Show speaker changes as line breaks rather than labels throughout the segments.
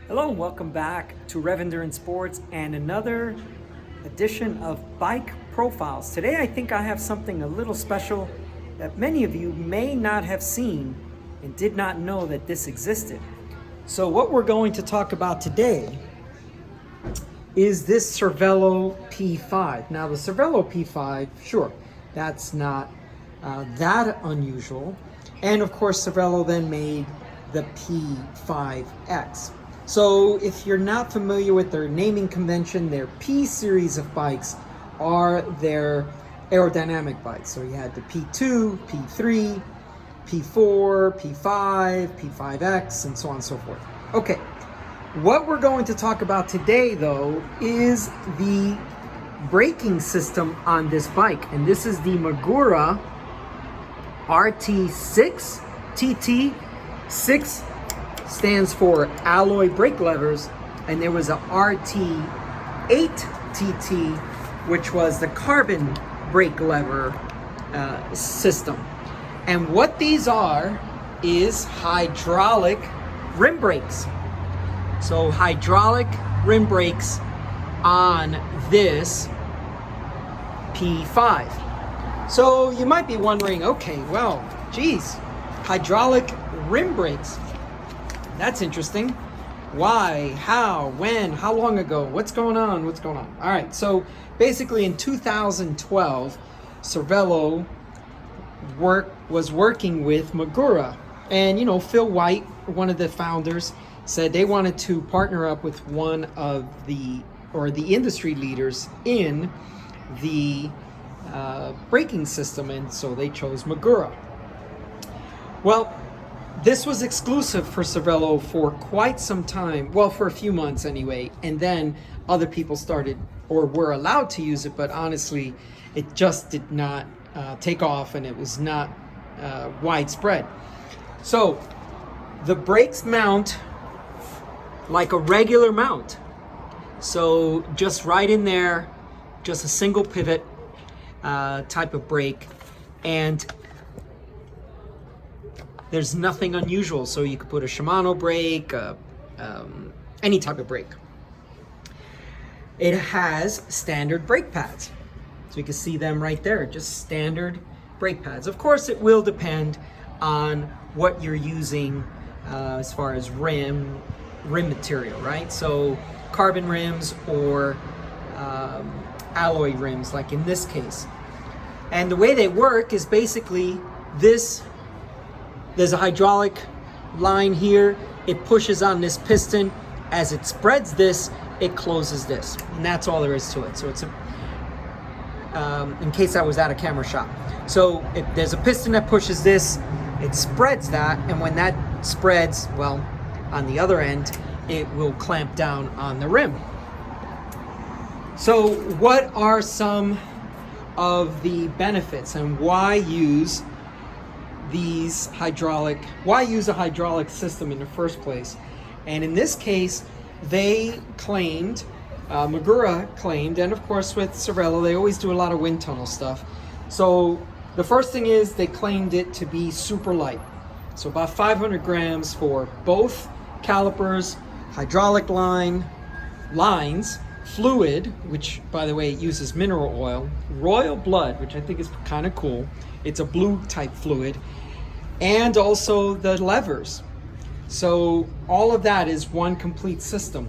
Hello and welcome back to Rev Endurance Sports and another edition of Bike Profiles. Today I think I have something a little special that many of you may not have seen and did not know that this existed. So what we're going to talk about today is this Cervelo P5. Now the Cervelo P5, sure, that's not that unusual. And of course Cervelo then made the P5X. So if you're not familiar with their naming convention, their P series of bikes are their aerodynamic bikes. So you had the P2, P3, P4, P5, P5X, and so on and so forth. Okay, what we're going to talk about today though is the braking system on this bike. And this is the Magura RT6 TT6 stands for alloy brake levers, and there was a RT8 TT, which was the carbon brake lever system. And what these are is hydraulic rim brakes. So hydraulic rim brakes on this P5. So you might be wondering, okay, well, geez, hydraulic rim brakes. That's interesting. Why? How? When? How long ago? What's going on? What's going on? All right. So basically in 2012, Cervelo was working with Magura. And, Phil White, one of the founders, said they wanted to partner up with one of the industry leaders in the braking system. And so they chose Magura. Well, this was exclusive for Cervelo for quite some time, well, for a few months anyway, and then other people started or were allowed to use it, but honestly, it just did not take off and it was not widespread. So the brakes mount like a regular mount. So just right in there, just a single pivot type of brake, and there's nothing unusual. So you could put a Shimano brake, any type of brake. It has standard brake pads. So you can see them right there, just standard brake pads. Of course, it will depend on what you're using as far as rim material, right? So carbon rims or alloy rims, like in this case. And the way they work is basically this. There's a hydraulic line here. It pushes on this piston. As it spreads this, it closes this. And that's all there is to it. So it's in case I was at a camera shop. So there's a piston that pushes this, it spreads that, and when that spreads, well, on the other end, it will clamp down on the rim. So what are some of the benefits and why use a hydraulic system in the first place? And in this case, they claimed, Magura claimed, and of course with Cervelo, they always do a lot of wind tunnel stuff. So the first thing is they claimed it to be super light. So about 500 grams for both calipers, hydraulic lines, fluid, which by the way, it uses mineral oil, royal blood, which I think is kind of cool. It's a blue type fluid, and also the levers. So all of that is one complete system.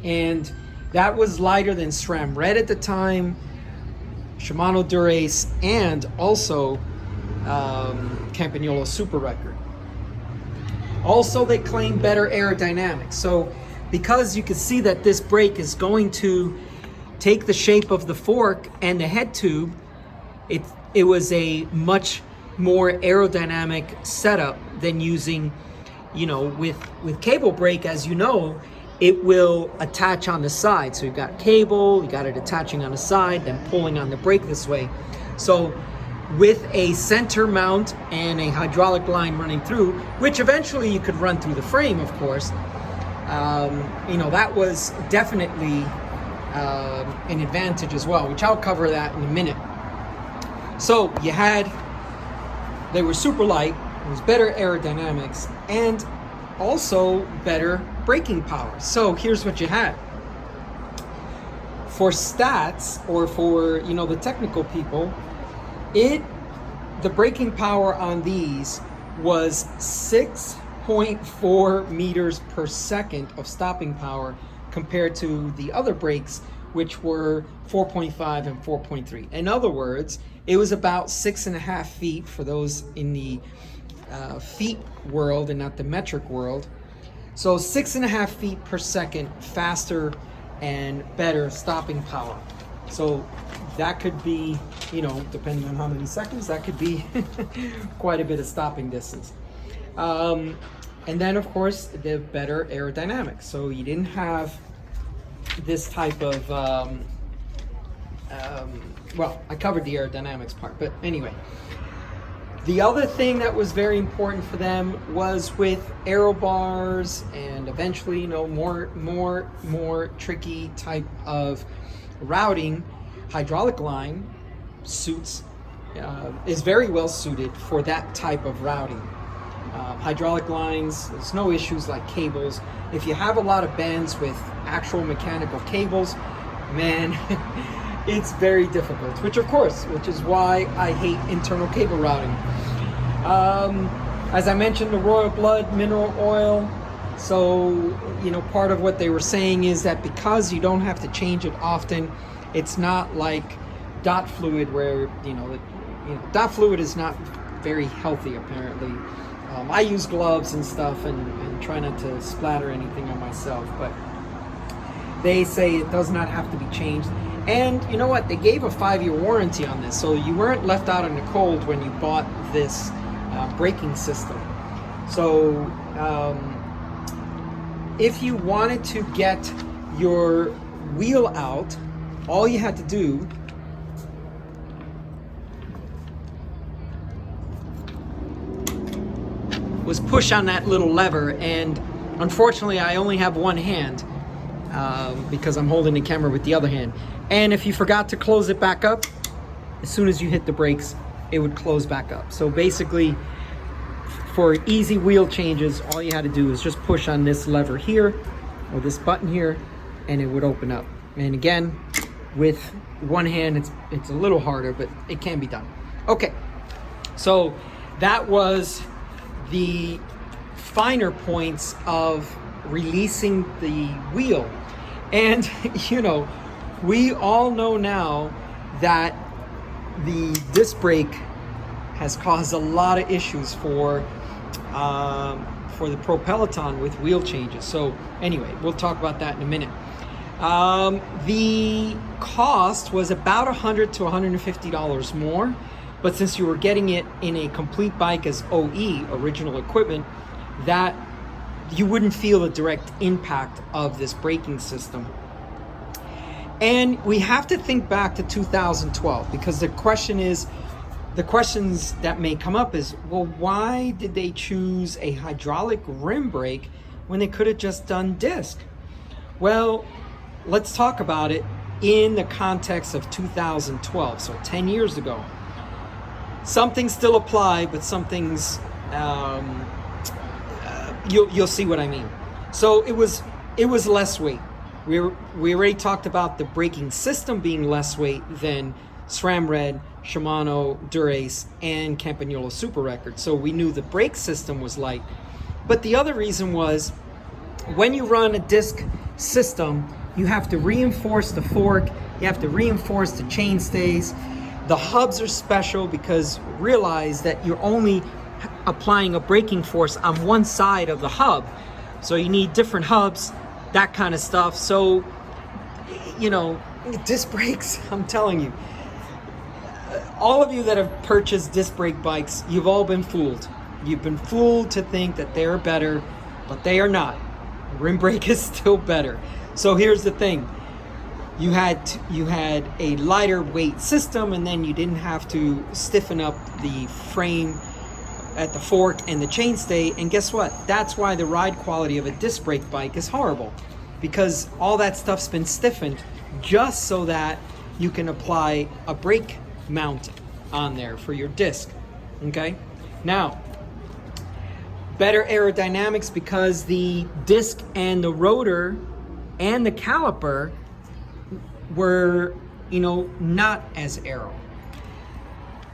And that was lighter than SRAM Red at the time, Shimano Dura-Ace, and also Campagnolo Super Record. Also, they claim better aerodynamics. So because you can see that this brake is going to take the shape of the fork and the head tube, it was a much more aerodynamic setup than using, with cable brake. As you know, it will attach on the side. So you've got cable, you got it attaching on the side, then pulling on the brake this way. So with a center mount and a hydraulic line running through, which eventually you could run through the frame, of course, that was definitely an advantage as well, which I'll cover that in a minute. So they were super light, it was better aerodynamics, and also better braking power. So here's what you had. For stats, or for, you know, the technical people, the braking power on these was 6.4 meters per second of stopping power, compared to the other brakes, which were 4.5 and 4.3. In other words, it was about 6.5 feet for those in the feet world and not the metric world. So 6.5 feet per second faster and better stopping power. So that could be, you know, depending on how many seconds, that could be quite a bit of stopping distance. And then, of course, the better aerodynamics. So you didn't have this type of, well, I covered the aerodynamics part, but anyway. The other thing that was very important for them was with aero bars and eventually, you know, more tricky type of routing. Hydraulic line suits is very well suited for that type of routing. Hydraulic lines, there's no issues like cables. If you have a lot of bands with actual mechanical cables, man, it's very difficult, which is why I hate internal cable routing. As I mentioned, the royal blood mineral oil. So, you know, part of what they were saying is that because you don't have to change it often, it's not like dot fluid where, dot fluid is not very healthy apparently. I use gloves and stuff and try not to splatter anything on myself, but they say it does not have to be changed. And you know what? They gave a 5-year warranty on this, so you weren't left out in the cold when you bought this braking system. So if you wanted to get your wheel out, all you had to do was push on that little lever, and unfortunately I only have one hand because I'm holding the camera with the other hand. And if you forgot to close it back up, as soon as you hit the brakes, it would close back up. So basically, for easy wheel changes, all you had to do is just push on this lever here, or this button here, and it would open up. And again, with one hand, it's a little harder, but it can be done. Okay, so that was the finer points of releasing the wheel. And you know, we all know now that the disc brake has caused a lot of issues for the Pro Peloton with wheel changes. So anyway, we'll talk about that in a minute. The cost was about $100 to $150 more, but since you were getting it in a complete bike as OE, original equipment, that you wouldn't feel the direct impact of this braking system. And we have to think back to 2012, because the questions that may come up is, well, why did they choose a hydraulic rim brake when they could have just done disc? Well, let's talk about it in the context of 2012, so 10 years ago. Some things still apply, but some things, you'll see what I mean. So it was less weight. We already talked about the braking system being less weight than SRAM Red, Shimano, Dura-Ace, and Campagnolo Super Record. So we knew the brake system was light. But the other reason was, when you run a disc system, you have to reinforce the fork, you have to reinforce the chainstays. The hubs are special because realize that you're only applying a braking force on one side of the hub. So you need different hubs, that kind of stuff. So, you know, disc brakes, I'm telling you, all of you that have purchased disc brake bikes, you've all been fooled. You've been fooled to think that they're better, but they are not. Rim brake is still better. So here's the thing. You had a lighter weight system, and then you didn't have to stiffen up the frame at the fork and the chainstay. And guess what? That's why the ride quality of a disc brake bike is horrible, because all that stuff's been stiffened just so that you can apply a brake mount on there for your disc. Okay? Now, Better aerodynamics because the disc and the rotor and the caliper were, not as aero.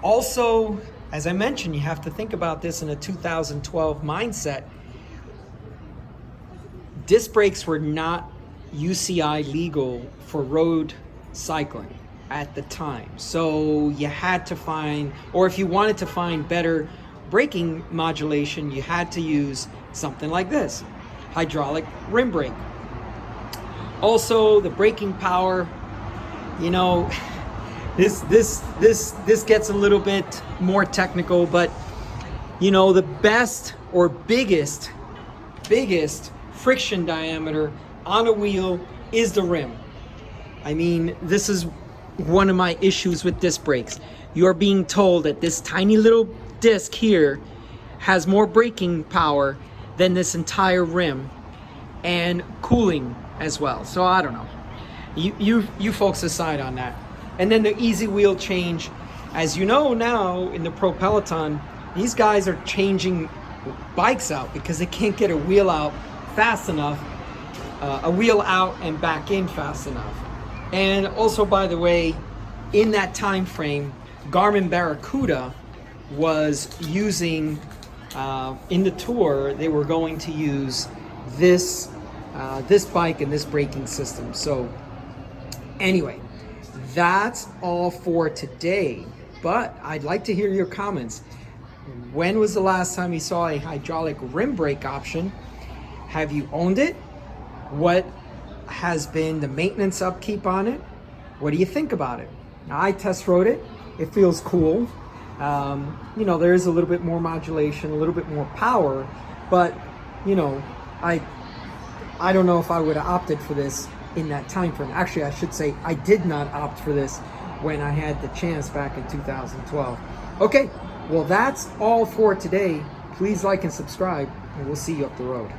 Also, as I mentioned, you have to think about this in a 2012 mindset. Disc brakes were not UCI legal for road cycling at the time. So you had to find, or if you wanted to find better braking modulation, you had to use something like this, hydraulic rim brake. Also, the braking power, this gets a little bit more technical, but the best or biggest friction diameter on a wheel is the rim. I mean, this is one of my issues with disc brakes. You're being told that this tiny little disc here has more braking power than this entire rim, and cooling as well. So I don't know. You folks decide on that. And then the easy wheel change. As you know now, in the Pro Peloton, these guys are changing bikes out because they can't get a wheel out fast enough, a wheel out and back in fast enough. And also, by the way, in that time frame, Garmin Barracuda was using, in the Tour, they were going to use this bike and this braking system. So anyway, that's all for today, but I'd like to hear your comments. When was the last time you saw a hydraulic rim brake option? Have you owned it? What has been the maintenance upkeep on it? What do you think about it? Now, I test rode it. It feels cool. There is a little bit more modulation, a little bit more power, but I don't know if I would have opted for this in that time frame. Actually, I should say I did not opt for this when I had the chance back in 2012. Okay, well, that's all for today. Please like and subscribe, and we'll see you up the road.